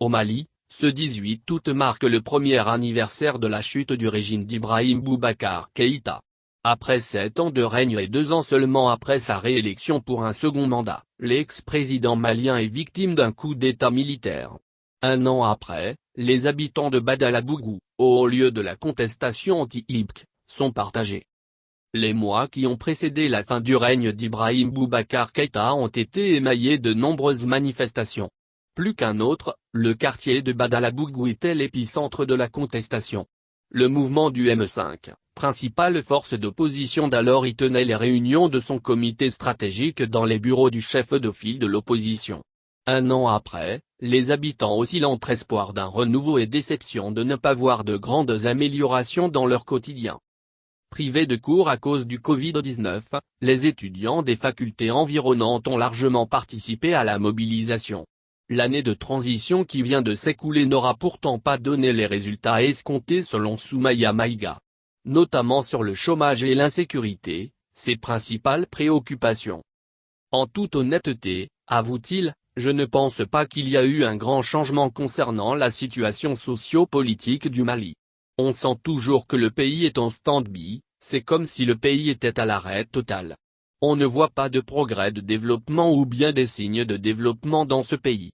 Au Mali, ce 18 août marque le premier anniversaire de la chute du régime d'Ibrahim Boubacar Keïta. Après 7 ans de règne et 2 ans seulement après sa réélection pour un second mandat, l'ex-président malien est victime d'un coup d'État militaire. Un an après, les habitants de Badalabougou, au haut lieu de la contestation anti-Ibk, sont partagés. Les mois qui ont précédé la fin du règne d'Ibrahim Boubacar Keïta ont été émaillés de nombreuses manifestations. Plus qu'un autre, le quartier de Badalabougou était l'épicentre de la contestation. Le mouvement du M5, principale force d'opposition d'alors, y tenait les réunions de son comité stratégique dans les bureaux du chef de file de l'opposition. Un an après, les habitants oscillent entre espoir d'un renouveau et déception de ne pas voir de grandes améliorations dans leur quotidien. Privés de cours à cause du Covid-19, les étudiants des facultés environnantes ont largement participé à la mobilisation. L'année de transition qui vient de s'écouler n'aura pourtant pas donné les résultats escomptés selon Soumaïa Maïga. Notamment sur le chômage et l'insécurité, ses principales préoccupations. En toute honnêteté, avoue-t-il, je ne pense pas qu'il y a eu un grand changement concernant la situation socio-politique du Mali. On sent toujours que le pays est en stand-by, c'est comme si le pays était à l'arrêt total. On ne voit pas de progrès de développement ou bien des signes de développement dans ce pays.